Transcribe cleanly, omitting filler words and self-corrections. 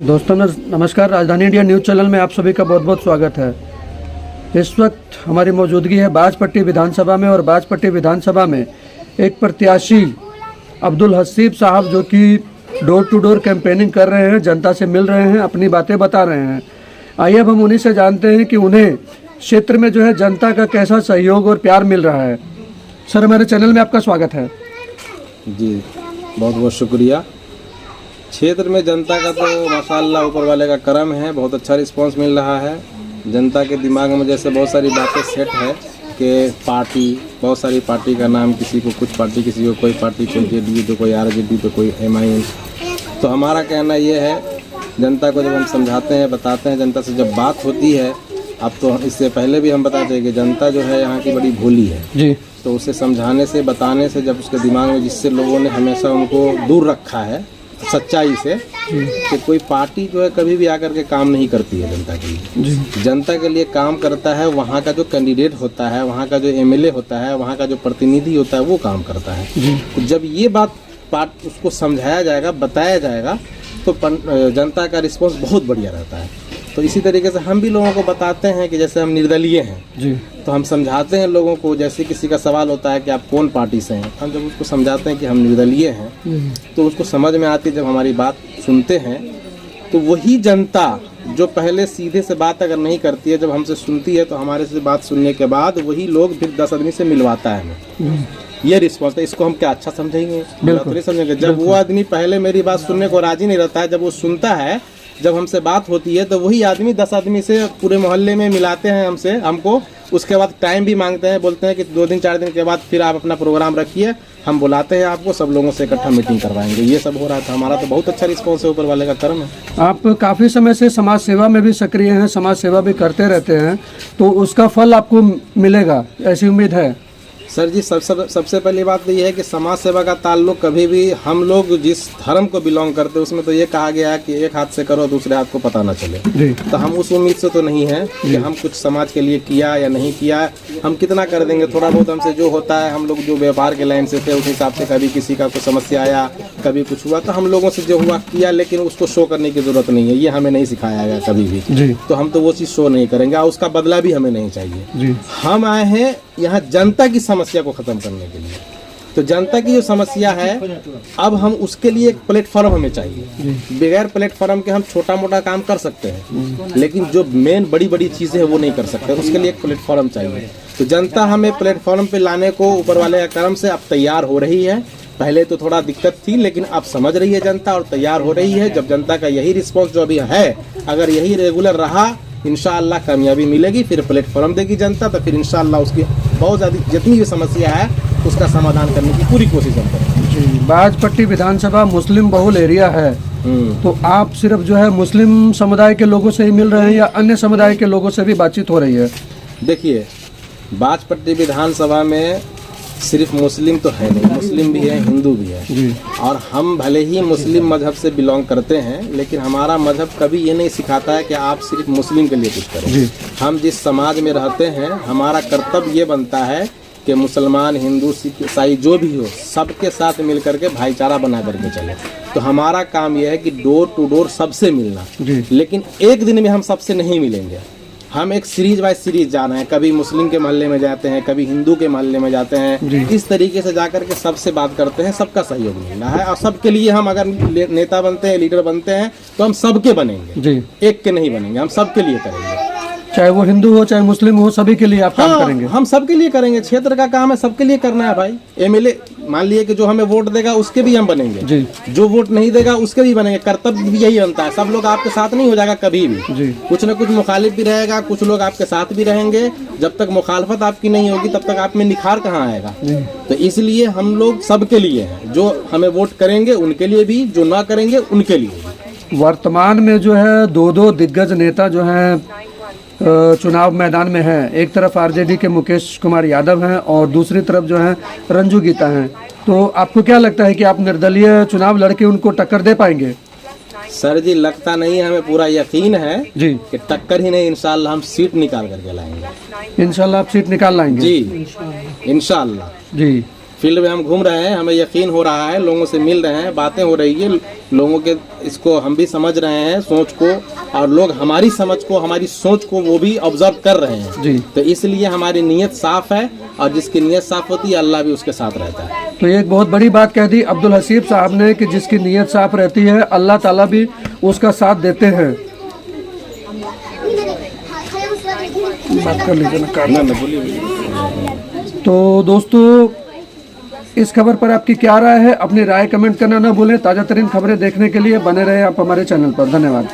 दोस्तों नमस्कार। राजधानी इंडिया न्यूज़ चैनल में आप सभी का बहुत बहुत स्वागत है। इस वक्त हमारी मौजूदगी है बाजपट्टी विधानसभा में और बाजपट्टी विधानसभा में एक प्रत्याशी अब्दुल हसीब साहब जो कि डोर टू डोर कैंपेनिंग कर रहे हैं, जनता से मिल रहे हैं, अपनी बातें बता रहे हैं। आइए अब हम उन्हीं से जानते हैं कि उन्हें क्षेत्र में जो है जनता का कैसा सहयोग और प्यार मिल रहा है। सर, हमारे चैनल में आपका स्वागत है। जी, बहुत बहुत शुक्रिया। क्षेत्र में जनता का तो माशाअल्लाह ऊपर वाले का करम है, बहुत अच्छा रिस्पांस मिल रहा है। जनता के दिमाग में जैसे बहुत सारी बातें सेट है कि पार्टी, बहुत सारी पार्टी का नाम, किसी को कुछ पार्टी, किसी को कोई पार्टी, कोई जेडीयू तो कोई आरजेडी तो कोई एमआईएम। तो हमारा कहना ये है, जनता को जब हम समझाते हैं, बताते हैं, जनता से जब बात होती है, अब तो इससे पहले भी हम बताते हैं कि जनता जो है यहाँ की बड़ी भोली है जी। तो उसे समझाने से, बताने से, जब उसके दिमाग में, जिससे लोगों ने हमेशा उनको दूर रखा है सच्चाई से, कि कोई पार्टी जो है कभी भी आकर के काम नहीं करती है जनता के लिए। जनता के लिए काम करता है वहाँ का जो कैंडिडेट होता है, वहाँ का जो एमएलए होता है, वहाँ का जो प्रतिनिधि होता है, वो काम करता है। तो जब ये बात उसको समझाया जाएगा, बताया जाएगा, तो जनता का रिस्पॉन्स बहुत बढ़िया रहता है। तो इसी तरीके से हम भी लोगों को बताते हैं कि जैसे हम निर्दलीय हैं जी, तो हम समझाते हैं लोगों को। जैसे किसी का सवाल होता है कि आप कौन पार्टी से हैं, हम जब उसको समझाते हैं कि हम निर्दलीय हैं, तो उसको समझ में आती है। जब हमारी बात सुनते हैं तो वही जनता जो पहले सीधे से बात अगर नहीं करती है, जब हमसे सुनती है, तो हमारे से बात सुनने के बाद वही लोग फिर 10 आदमी से मिलवाता है हमें। ये रिस्पॉन्स है। इसको हम क्या अच्छा समझेंगे? बिल्कुल नहीं समझेंगे। जब वो आदमी पहले मेरी बात सुनने को राजी नहीं रहता है, जब वो सुनता है, जब हमसे बात होती है, तो वही आदमी 10 आदमी से पूरे मोहल्ले में मिलाते हैं हमको। उसके बाद टाइम भी मांगते हैं, बोलते हैं कि 2 दिन 4 दिन के बाद फिर आप अपना प्रोग्राम रखिए, हम बुलाते हैं आपको, सब लोगों से इकट्ठा मीटिंग करवाएंगे। ये सब हो रहा था। हमारा तो बहुत अच्छा रिस्पॉन्स है, ऊपर वाले का करम है। आप काफ़ी समय से समाज सेवा में भी सक्रिय हैं, समाज सेवा भी करते रहते हैं, तो उसका फल आपको मिलेगा, ऐसी उम्मीद है? सर जी, सबसे पहली बात तो ये है कि समाज सेवा का ताल्लुक कभी भी, हम लोग जिस धर्म को बिलोंग करते हैं उसमें तो ये कहा गया है कि एक हाथ से करो, दूसरे हाथ को पता ना चले जी। तो हम उस उम्मीद से तो नहीं है कि हम कुछ समाज के लिए किया या नहीं किया। हम कितना कर देंगे, थोड़ा बहुत हमसे जो होता है, हम लोग जो व्यापार के लाइन से थे उस हिसाब से, कभी किसी का कोई समस्या आया, कभी कुछ हुआ, तो हम लोगों से जो हुआ किया, लेकिन उसको शो करने की जरूरत नहीं है। ये हमें नहीं सिखाया गया कभी भी जी। तो हम तो वो चीज़ शो नहीं करेंगे और उसका बदला भी हमें नहीं चाहिए जी। हम आए हैं यहाँ जनता की समस्या को खत्म करने के लिए। तो जनता की जो समस्या है, अब हम उसके लिए एक प्लेटफॉर्म हमें चाहिए। बगैर प्लेटफॉर्म के हम छोटा मोटा काम कर सकते हैं, लेकिन जो मेन बड़ी बड़ी चीजें हैं वो नहीं कर सकते। उसके लिए एक प्लेटफॉर्म चाहिए। तो जनता हमें प्लेटफॉर्म पे लाने को ऊपर वाले के करम से अब तैयार हो रही है। पहले तो थोड़ा दिक्कत थी, लेकिन अब समझ रही है जनता और तैयार हो रही है। जब जनता का यही रिस्पॉन्स जो अभी है, अगर यही रेगुलर रहा, इंशाअल्लाह कामयाबी मिलेगी। फिर प्लेटफॉर्म देगी जनता, तो फिर इंशाअल्लाह उसकी बहुत ज़्यादा जितनी भी समस्या है उसका समाधान करने की पूरी कोशिश हम करेंगे। बाजपट्टी विधानसभा मुस्लिम बहुल एरिया है, तो आप सिर्फ जो है मुस्लिम समुदाय के लोगों से ही मिल रहे हैं या अन्य समुदाय के लोगों से भी बातचीत हो रही है? देखिए, बाजपट्टी विधानसभा में सिर्फ मुस्लिम तो है नहीं, मुस्लिम भी है, हिंदू भी है जी। और हम भले ही मुस्लिम मजहब से बिलोंग करते हैं, लेकिन हमारा मजहब कभी ये नहीं सिखाता है कि आप सिर्फ मुस्लिम के लिए कुछ करें जी। हम जिस समाज में रहते हैं, हमारा कर्तव्य ये बनता है कि मुसलमान, हिंदू, सिख, ईसाई जो भी हो, सबके साथ मिल करके भाईचारा बना करके चले। तो हमारा काम यह है कि डोर टू डोर सबसे मिलना जी। लेकिन एक दिन में हम सबसे नहीं मिलेंगे। हम एक सीरीज बाय सीरीज जा रहे हैं। कभी मुस्लिम के मोहल्ले में जाते हैं, कभी हिंदू के मोहल्ले में जाते हैं। इस तरीके से जाकर के सबसे बात करते हैं, सबका सहयोग मिलना है। और सबके लिए हम अगर नेता बनते हैं, लीडर बनते हैं, तो हम सबके बनेंगे जी। एक के नहीं बनेंगे, हम सबके लिए करेंगे। चाहे वो हिंदू हो, चाहे मुस्लिम हो, सभी के लिए आप काम करेंगे? हम सबके लिए करेंगे। क्षेत्र का काम है, सबके लिए करना है भाई। एमएलए मान लिए कि जो हमें वोट देगा उसके भी हम बनेंगे जी। जो वोट नहीं देगा उसके भी बनेंगे। कर्तव्य भी यही बनता है। सब लोग आपके साथ नहीं हो जाएगा कभी भी जी। कुछ न कुछ मुखालिफ भी रहेगा, कुछ लोग आपके साथ भी रहेंगे। जब तक मुखालफत आपकी नहीं होगी, तब तक आप में निखार कहाँ आएगा? तो इसलिए हम लोग सबके लिए हैं। जो हमें वोट करेंगे उनके लिए भी, जो ना करेंगे उनके लिए भी। वर्तमान में जो है दो दिग्गज नेता जो है चुनाव मैदान में है। एक तरफ आरजेडी के मुकेश कुमार यादव हैं और दूसरी तरफ जो है रंजू गीता हैं। तो आपको क्या लगता है कि आप निर्दलीय चुनाव लड़के उनको टक्कर दे पाएंगे? सर जी, लगता नहीं है, हमें पूरा यकीन है जी कि टक्कर ही नहीं, इंशाल्लाह हम सीट निकाल करके लाएंगे। इंशाल्लाह आप सीट निकाल लाएंगे जी, इंशाल्लाह जी। फील्ड में हम घूम रहे हैं, हमें यकीन हो रहा है, लोगों से मिल रहे हैं, बातें हो रही है, लोगों के इसको हम भी समझ रहे हैं सोच को, और लोग हमारी समझ को, हमारी सोच को वो भी ऑब्जर्व कर रहे हैं जी। तो इसलिए हमारी नीयत साफ है, और जिसकी नीयत साफ होती है अल्लाह भी उसके साथ रहता है। तो ये एक बहुत बड़ी बात कह दी अब्दुल हसीब साहब ने कि जिसकी नीयत साफ रहती है अल्लाह ताला भी उसका साथ देते हैं। बात कर लीजिए ना। बोलिए। तो दोस्तों, इस खबर पर आपकी क्या राय है? अपनी राय कमेंट करना ना भूलें। ताज़ा तरीन खबरें देखने के लिए बने रहे आप हमारे चैनल पर। धन्यवाद।